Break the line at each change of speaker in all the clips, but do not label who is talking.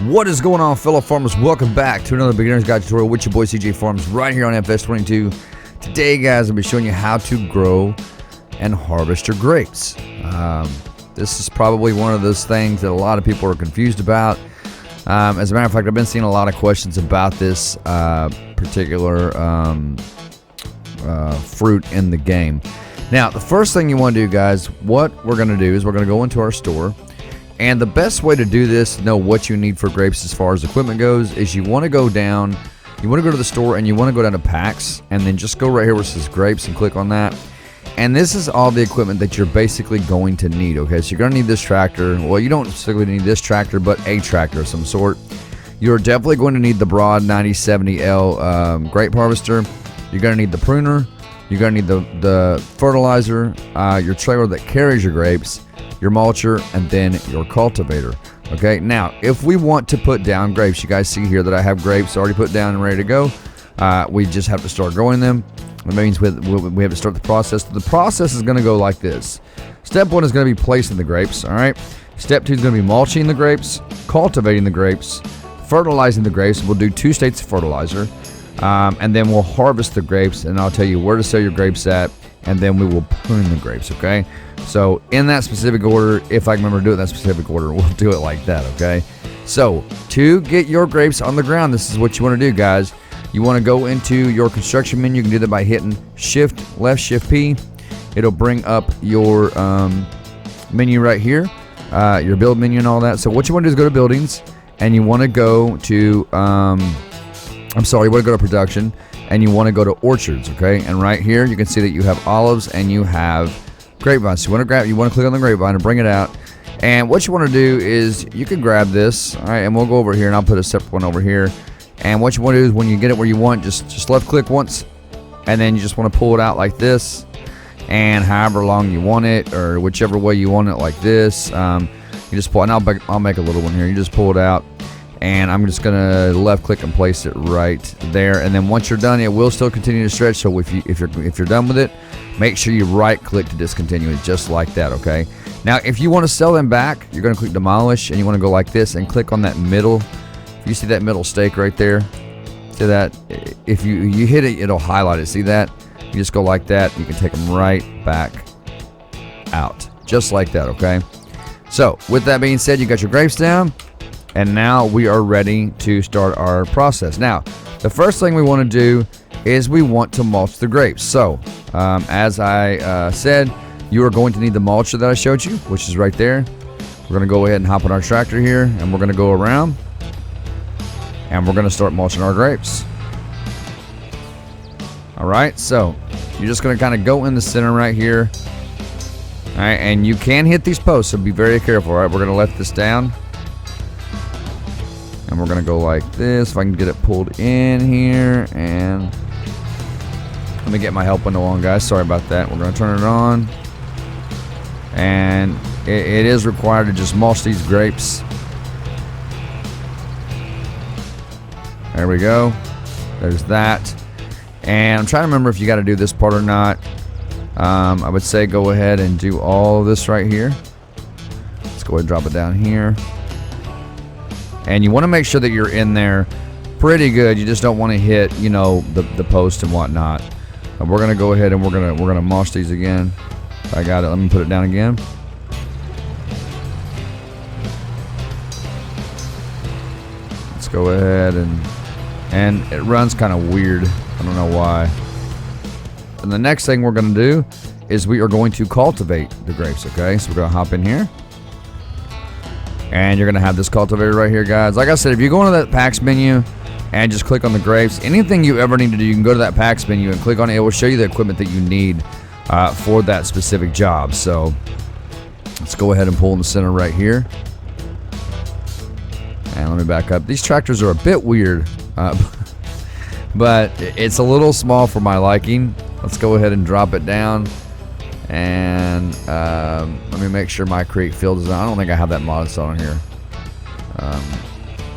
What is going on, fellow farmers? Welcome back to another beginner's guide tutorial with your boy CJ Farms right here on FS22. Today, guys, I'll be showing you how to grow and harvest your grapes. This is probably one of those things that a lot of people are confused about. As a matter of fact, I've been seeing a lot of questions about this particular fruit in the game. Now, the first thing you want to do, guys, what we're going to do is we're going to go into our store. And the best way to do this, to know what you need for grapes as far as equipment goes, is you want to go down, you want to go to the store and you want to go down to packs, and then just go right here where it says grapes and click on that. And this is all the equipment that you're basically going to need, okay? So you're going to need this tractor. Well, you don't specifically need this tractor, but a tractor of some sort. You're definitely going to need the Broad 9070L grape harvester. You're going to need the pruner. You're going to need the fertilizer, your trailer that carries your grapes, your mulcher, and then your cultivator. Okay, now if we want to put down grapes, you guys see here that I have grapes already put down and ready to go. We just have to start growing them. That means we have to start the process. The process is going to go like this. Step one is going to be placing the grapes. All right. Step two is going to be mulching the grapes, cultivating the grapes, fertilizing the grapes. We'll do 2 states of fertilizer, and then we'll harvest the grapes. And I'll tell you where to sell your grapes at, and then we will prune the grapes. Okay. So in that specific order, if I can remember to do it in that specific order, we'll do it like that, okay? So to get your grapes on the ground, this is what you want to do, guys. You want to go into your construction menu. You can do that by hitting Shift left, Shift P. It'll bring up your menu right here, your build menu and all that. So what you want to do is go to buildings, and you want to go to, you want to go to production, and you want to go to orchards, okay? And right here, you can see that you have olives and you have grapevine. So you want to click on the grapevine and bring it out. And what you want to do is you can grab this, all right, and we'll go over here and I'll put a separate one over here. And what you want to do is when you get it where you want, just left click once, and then you just want to pull it out like this, and however long you want it, or whichever way you want it, like this. You just pull, and I'll make a little one here. You just pull it out, and I'm just gonna left click and place it right there. And then once you're done, it will still continue to stretch. So if you're done with it, make sure you right click to discontinue it, just like that, okay? Now, if you want to sell them back, you're going to click demolish, and you want to go like this and click on that middle. You see that middle stake right there? See that? If you hit it, it'll highlight it. See that? You just go like that. You can take them right back out, just like that, okay? So with that being said, you got your grapes down, and now we are ready to start our process. Now, the first thing we want to do is we want to mulch the grapes. So as I said, you are going to need the mulcher that I showed you, which is right there. We're going to go ahead and hop on our tractor here, and we're going to go around, and we're going to start mulching our grapes. All right, so you're just going to kind of go in the center right here. All right, and you can hit these posts, so be very careful. All right, we're going to let this down, and we're going to go like this. If I can get it pulled in here, and let me get my help window on, guys. Sorry about that. We're going to turn it on. And it is required to just mulch these grapes. There we go. There's that. And I'm trying to remember if you got to do this part or not. I would say go ahead and do all of this right here. Let's go ahead and drop it down here. And you want to make sure that you're in there pretty good. You just don't want to hit, you know, the post and whatnot. We're gonna go ahead and we're gonna mulch these again. I got it. Let me put it down again. Let's go ahead and it runs kind of weird. I don't know why. And the next thing we're gonna do is we are going to cultivate the grapes. Okay, so we're gonna hop in here, and you're gonna have this cultivator right here, guys. Like I said, if you go into that packs menu and just click on the grapes, anything you ever need to do, you can go to that packs menu and click on it. It will show you the equipment that you need for that specific job. So let's go ahead and pull in the center right here. And let me back up. These tractors are a bit weird, but it's a little small for my liking. Let's go ahead and drop it down. And let me make sure my create field is on. I don't think I have that mod on here.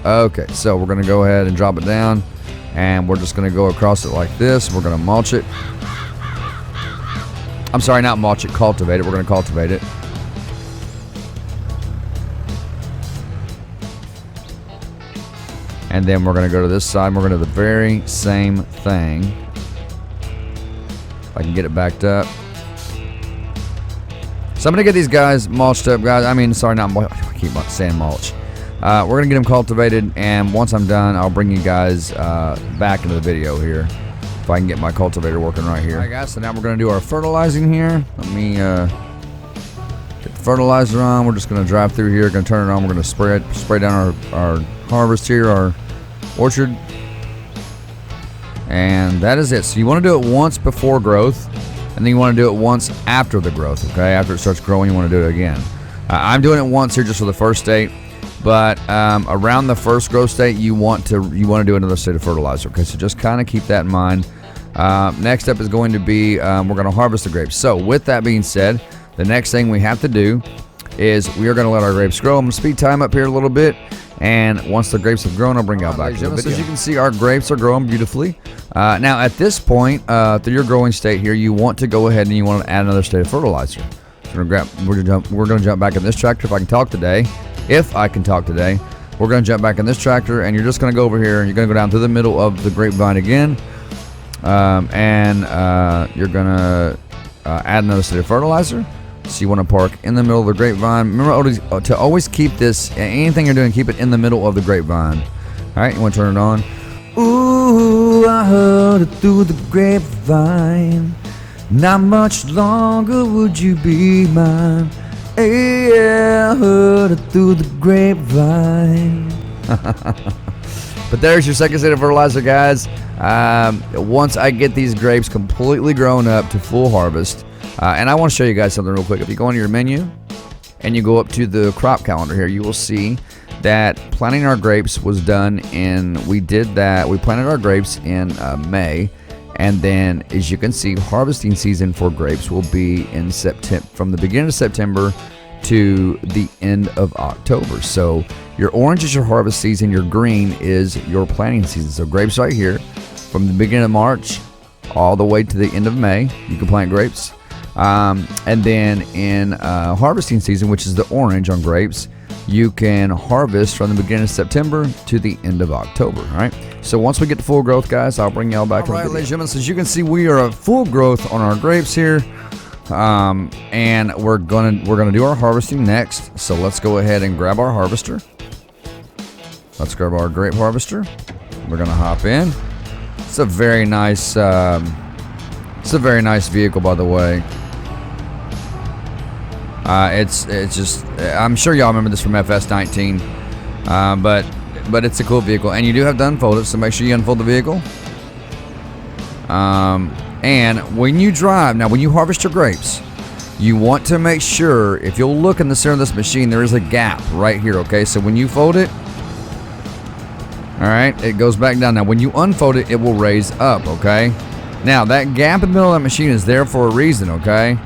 Okay, so we're going to go ahead and drop it down, and we're just going to go across it like this. We're going to mulch it. I'm sorry, not mulch it, cultivate it. We're going to cultivate it. And then we're going to go to this side. And we're going to do the very same thing. If I can get it backed up. So I'm going to get these guys mulched up, guys. I mean, sorry, not mulch. I keep saying mulch. We're going to get them cultivated. And once I'm done, I'll bring you guys back into the video here. If I can get my cultivator working right here. All right, guys. So now we're going to do our fertilizing here. Let me get the fertilizer on. We're just going to drive through here. Going to turn it on. We're going to spray down our harvest here, our orchard. And that is it. So you want to do it once before growth, and then you want to do it once after the growth. Okay, after it starts growing, you want to do it again. I'm doing it once here just for the first state, but around the first growth state, you want to do another state of fertilizer. Okay, so just kind of keep that in mind. Next step is going to be we're going to harvest the grapes. So with that being said, the next thing we have to do is we are going to let our grapes grow. I'm going to speed time up here a little bit, and once the grapes have grown, I'll bring y'all back to the video. As you can see, our grapes are growing beautifully. Now at this point, through your growing state here, you want to go ahead and you want to add another state of fertilizer. So we're going to jump back in this tractor if I can talk today. We're going to jump back in this tractor, and you're just going to go over here, and you're going to go down through the middle of the grapevine again, and you're going to add another state of fertilizer. So you want to park in the middle of the grapevine. Remember to always keep this, anything you're doing, keep it in the middle of the grapevine. All right, you want to turn it on. Ooh, I heard it through the grapevine. Not much longer would you be mine. Hey, yeah, I heard it through the grapevine. But there's your second state of fertilizer, guys. Once I get these grapes completely grown up to full harvest, and I want to show you guys something real quick. If you go into your menu and you go up to the crop calendar here, you will see that planting our grapes was done we planted our grapes in May, and then as you can see, harvesting season for grapes will be in September, from the beginning of September to the end of October. So your orange is your harvest season, your green is your planting season. So grapes right here, from the beginning of March all the way to the end of May, you can plant grapes. And then in harvesting season, which is the orange on grapes, you can harvest from the beginning of September to the end of October. All right. So once we get to full growth, guys, I'll bring y'all back. All right, ladies and gentlemen, so as you can see, we are at full growth on our grapes here, and we're gonna do our harvesting next. So let's go ahead and grab our harvester. Let's grab our grape harvester. We're gonna hop in. It's a very nice. It's a very nice vehicle, by the way. It's just, I'm sure y'all remember this from FS19, but it's a cool vehicle, and you do have to unfold it, so make sure you unfold the vehicle. And when you drive, now when you harvest your grapes, you want to make sure, if you'll look in the center of this machine, there is a gap right here, okay? So when you fold it, all right, it goes back down. Now when you unfold it, it will raise up, okay? Now that gap in the middle of that machine is there for a reason, okay?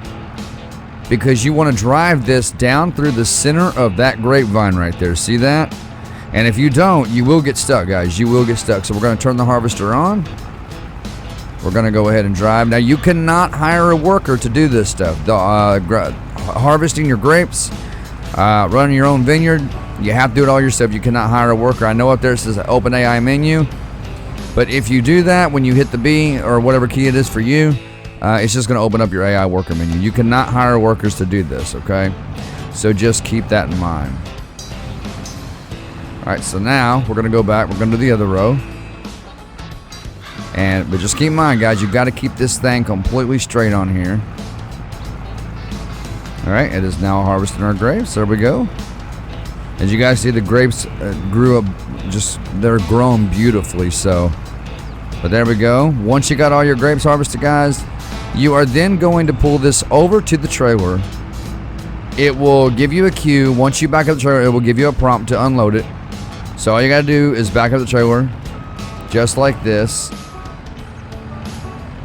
Because you want to drive this down through the center of that grapevine right there. See that? And if you don't, you will get stuck, guys. You will get stuck. So we're going to turn the harvester on. We're going to go ahead and drive. Now, you cannot hire a worker to do this stuff. Harvesting your grapes, running your own vineyard, you have to do it all yourself. You cannot hire a worker. I know up there it says open AI menu. But if you do that, when you hit the B or whatever key it is for you, it's just going to open up your AI worker menu. You cannot hire workers to do this, okay? So just keep that in mind. All right, so now we're going to go back. We're going to do the other row. But just keep in mind, guys, you've got to keep this thing completely straight on here. All right, it is now harvesting our grapes. There we go. As you guys see, the grapes grew up, they're grown beautifully, so. But there we go. Once you got all your grapes harvested, guys, you are then going to pull this over to the trailer. It will give you a cue. Once you back up the trailer, it will give you a prompt to unload it. So all you got to do is back up the trailer, just like this.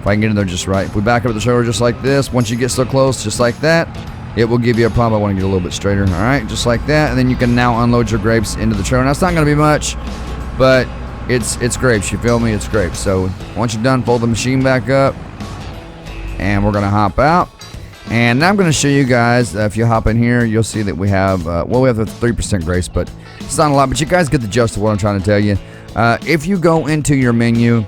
If I can get in there just right. If we back up the trailer just like this, once you get so close, just like that, it will give you a prompt. I want to get a little bit straighter. All right, just like that. And then you can now unload your grapes into the trailer. Now, it's not going to be much, but it's grapes. You feel me? It's grapes. So once you're done, fold the machine back up. And we're going to hop out. And now I'm going to show you guys, if you hop in here, you'll see that we have, we have a 3% grace, but it's not a lot. But you guys get the gist of what I'm trying to tell you. If you go into your menu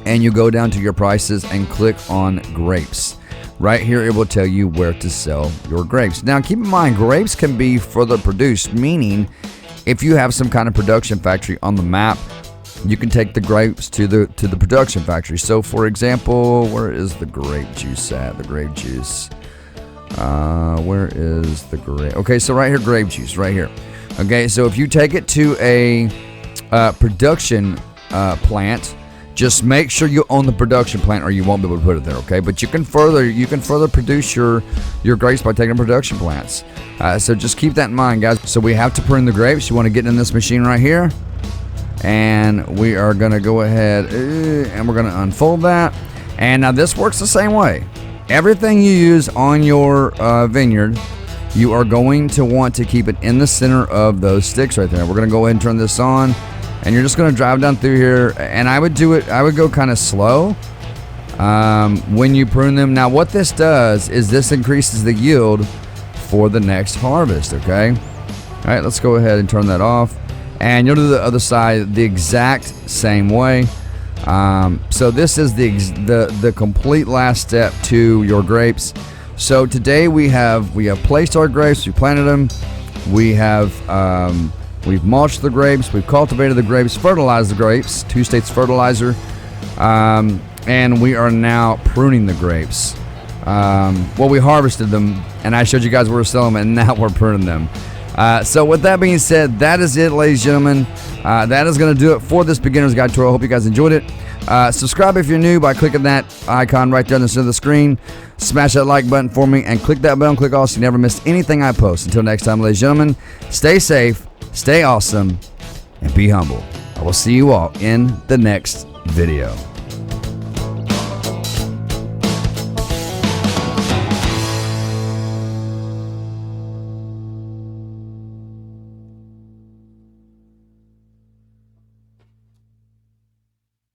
and you go down to your prices and click on grapes, right here it will tell you where to sell your grapes. Now keep in mind, grapes can be further produced, meaning if you have some kind of production factory on the map, you can take the grapes to the production factory. So for example, where is the grape juice at? The grape juice. Where is the grape? Okay, so right here, grape juice, right here. Okay, so if you take it to a production plant, just make sure you own the production plant, or you won't be able to put it there. Okay, but you can further produce your grapes by taking production plants. So just keep that in mind, guys. So we have to prune the grapes. You want to get in this machine right here. And we are going to go ahead and we're going to unfold that. And now this works the same way. Everything you use on your vineyard, you are going to want to keep it in the center of those sticks right there. We're going to go ahead and turn this on, and you're just going to drive down through here. And I would go kind of slow when you prune them. Now what this does is this increases the yield for the next harvest. Okay. All right, let's go ahead and turn that off. And you'll do the other side the exact same way. So this is the complete last step to your grapes. So today we have placed our grapes, we planted them, we've mulched the grapes, we've cultivated the grapes, fertilized the grapes, 2 states fertilizer, and we are now pruning the grapes. Well, we harvested them, and I showed you guys where to sell them, and now we're pruning them. So with that being said, that is it, ladies and gentlemen. That is going to do it for this beginner's guide tutorial. I hope you guys enjoyed it. Subscribe if you're new by clicking that icon right there in the center of the screen. Smash that like button for me and click that bell and click all so you never miss anything I post. Until next time, ladies and gentlemen, stay safe, stay awesome, and be humble. I will see you all in the next video.